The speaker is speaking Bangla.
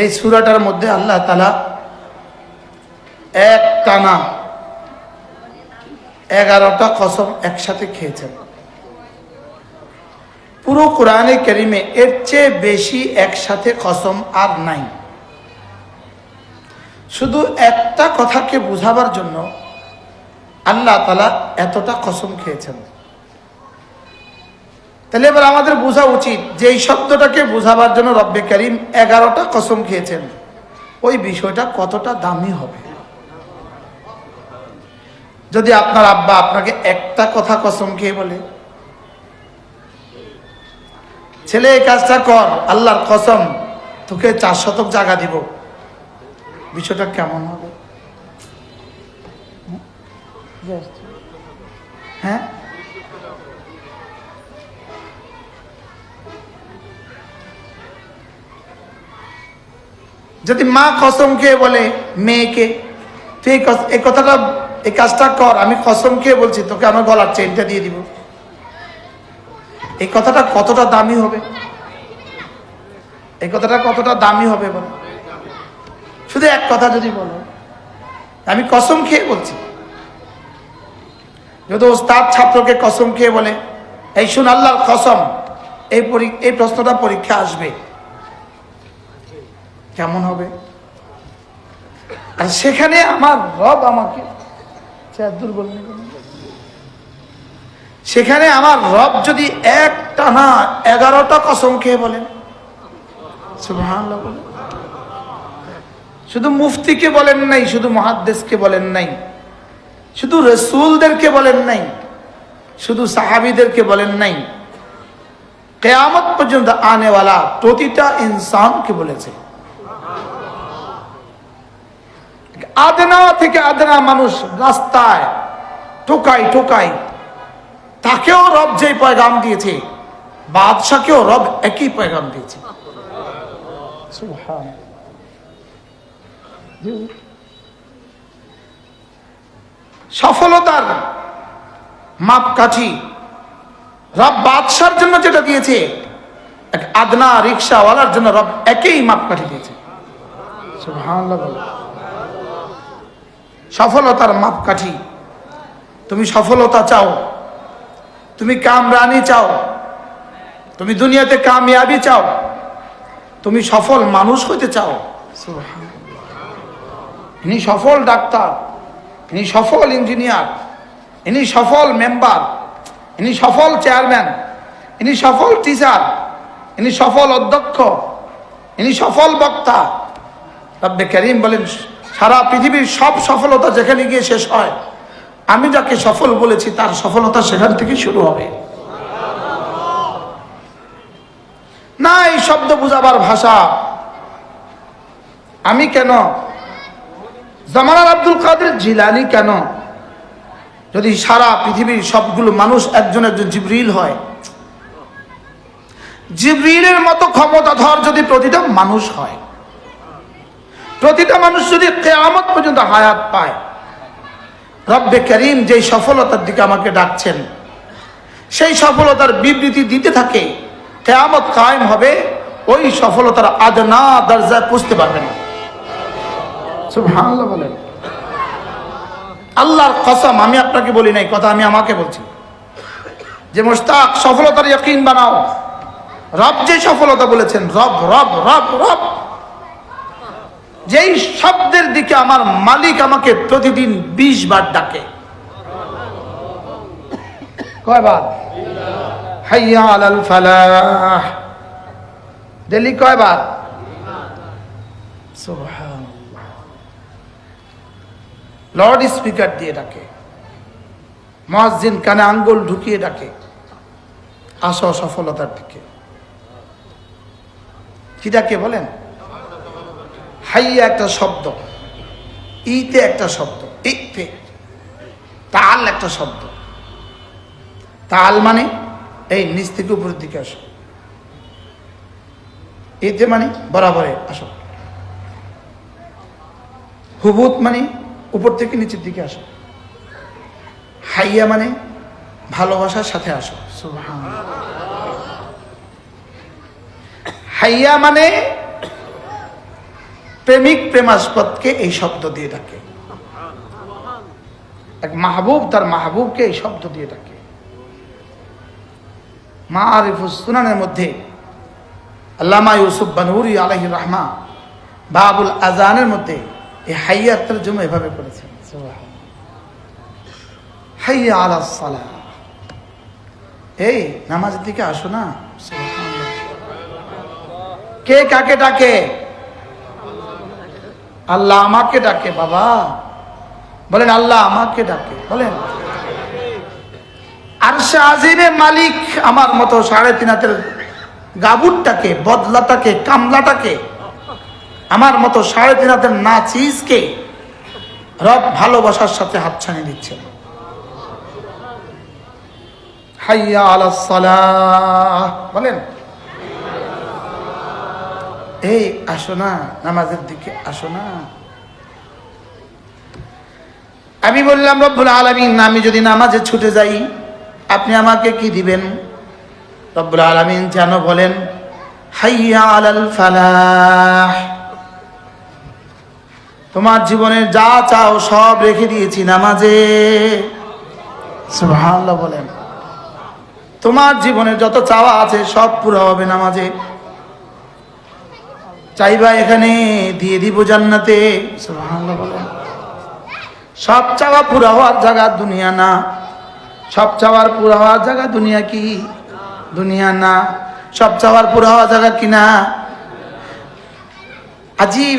এই সূরাটার মধ্যে আল্লাহ তাআলা এক টানা 11টা কসম একসাথে খেয়েছেন। পুরো কোরআনে কারিমে এর চেয়ে বেশি একসাথে কসম আর নাই। শুধু একটা কথাকে বোঝাবার জন্য আল্লাহ তাআলা এতটা কসম খেয়েছেন। তাহলে এবার আমাদের বোঝা উচিত যে এই শব্দটাকে বোঝাবার জন্য রব্বে কারিম 11টা কসম খেয়েছেন, ওই বিষয়টা কতটা দামি হবে। যদি আপনার আব্বা আপনাকে একটা কথা কসম খেয়ে বলে, ছেলে এই কাজটা কর, আল্লাহর কসম তোকে 4 শতক জায়গা দিব, বিষয়টা কেমন হবে? হ্যাঁ, যদি মা কসম খেয়ে বলে মেয়েকে, তুই এই কথাটা এই কাজটা কর, আমি কসম খেয়ে বলছি তোকে আমার গলার চেনটা দিয়ে দিব, এই কথাটা কতটা দামি হবে? এই কথাটা কতটা দামি হবে বলো? শুধু এক কথা যদি বলো, আমি কসম খেয়ে বলছি। যদি ওস্তাদ ছাত্রকে কসম খেয়ে বলে, এই শুন আল্লাহর কসম এই প্রশ্নটা পরীক্ষা আসবে, কেমন হবে? আর সেখানে আমার রব আমাকে দুর্বল, সেখানে আমার রব যদি এক টানা 11টা কসম খেয়ে বলেন, সুবহানাল্লাহ বলেন। শুধু মুফতিকে বলেন নাই, শুধু মুহাদ্দিসকে বলেন নাই, শুধু রাসূলদেরকে বলেন নাই, শুধু সাহাবীদেরকে বলেন নাই, কিয়ামত পর্যন্ত আনেওয়ালা প্রতিটা ইনসানকে বলেছে। আদনা থেকে আদনা মানুষ রাস্তায় টোকাই টোকাই, তাকেও রব যে পয়গাম দিয়েছে, বাদশাকেও রব একই পয়গাম দিয়েছে। সুবহানাল্লাহ। সফলতার মাপকাঠি রব বাদশার জন্য যেটা দিয়েছে, এক আদনা রিকশাওয়ালার জন্য রব একই মাপকাঠি দিয়েছে। সুবহানাল্লাহ। সফলতার মাপকাঠি, তুমি সফলতা চাও, তুমি কামরানি চাও, তুমি দুনিয়াতে কামিয়াবি চাও, তুমি সফল মানুষ হইতে চাও, ইনি সফল ডাক্তার, ইনি সফল ইঞ্জিনিয়ার, ইনি সফল মেম্বার, ইনি সফল চেয়ারম্যান, ইনি সফল টিচার, ইনি সফল অধ্যক্ষ, ইনি সফল বক্তা। রব্বে কারীম বলেন, সারা পৃথিবীর সব সফলতা যেখানে গিয়ে শেষ হয়, আমি যাকে সফল বলেছি তার সফলতা সেখান থেকে শুরু হবে। না এই শব্দ বুঝাবার ভাষা আমি কেন, জামানার আব্দুল কাদের জিলানী কেন, যদি সারা পৃথিবীর সবগুলো মানুষ একজন একজন জিবরিল হয়, জিবরিলের মতো ক্ষমতাধর যদি প্রতিটা মানুষ হয়, প্রতিটা মানুষ যদি কিয়ামত পর্যন্ত হায়াত পায়, রব্বে কারীম যে সফলতার দিকে আমাকে ডাকছেন, সেই সফলতার বিবৃতি দিতে থাকে, কিয়ামত কায়েম হবে, ওই সফলতার আদনা দরজায় পৌঁছতে পারবে না। সুবহানাল্লাহ বলেন। আল্লাহর কসম, আমি আপনাকে বলি নাই, কথা আমি আমাকে বলছি, যে মুশতাক সফলতার ইয়াকিন বানাও। রব যে সফলতা বলেছেন, রব রব রব রব, যেই শব্দের দিকে আমার মালিক আমাকে প্রতিদিন 20 বার ডাকে। কয়বার? হাইয়া আলাল ফালাহ। ডেলি কয়বার? সুবহানাল্লাহ। লাউড স্পিকার দিয়ে ডাকে, মুয়াজ্জিন কানে আঙ্গুল ঢুকিয়ে ডাকে, আসো সফলতার দিকে। কি ডাকে বলেন? হাইয়া একটা শব্দ, ইতে একটা শব্দ, ইতে তাল একটা শব্দ। তাল মানে এই নিচ থেকে উপরের দিকে আসো, ইতে মানে বরাবরে আসো, হুবুত মানে উপর থেকে নিচের দিকে আসো, হাইয়া মানে ভালোবাসার সাথে আসো। সুবহানাল্লাহ। হাইয়া মানে প্রেমিক প্রেমাস্পদকে এই শব্দ দিয়ে ডাকে, এক মাহবুব তার মাহবুবকে এই শব্দ দিয়ে ডাকে। মাআরিফুস সুনানের মধ্যে আল্লামা ইউসুফ বানুরি আলাইহির রাহমা বাবুল আযানের মধ্যে এই হাইয়া তরজমা এভাবে করেছেন, হাইয়া আলাস সালাহ, এই নামাজের দিকে আসো না। কে কাকে ডাকে? আল্লাহ আমাকে ডাকে। বাবা বলেন আল্লাহ আমাকে ডাকে, বলেন। আরশে আজিমের মালিক আমার মতো 3.5 হাতের গাবুরটাকে, বদলাটাকে, কামলাটাকে, আমার মতো 3.5 হাতের নাচিজকে রব ভালোবাসার সাথে হাতছানি দিচ্ছেন। হাইয়া আলাস সালাহ, বলেন এই আসো না, নামাজের দিকে আসো না। আমি বললাম রব্বুল আলামিন, আমি যদি নামাজে ছুটে যাই আপনি আমাকে কি দিবেন? রব্বুল আলামিন যেন বলেন হাইয়া আলাল ফালাহ, তোমার জীবনে যা চাও সব রেখে দিয়েছি নামাজে। সুবহানাল্লাহ, বলেন তোমার জীবনে যত চাওয়া আছে সব পুরো হবে নামাজে। চাইবা এখানে দিয়ে দিব জান্নাতে। সুবহানাল্লাহ, বলেন। সব চাওয়া পুরো হওয়ার জায়গা দুনিয়া না, সব চাওয়ার পুরো হওয়ার জায়গা দুনিয়া কি? দুনিয়া না। সব চাওয়ার পুরো হওয়ার জায়গা কি না? আজীব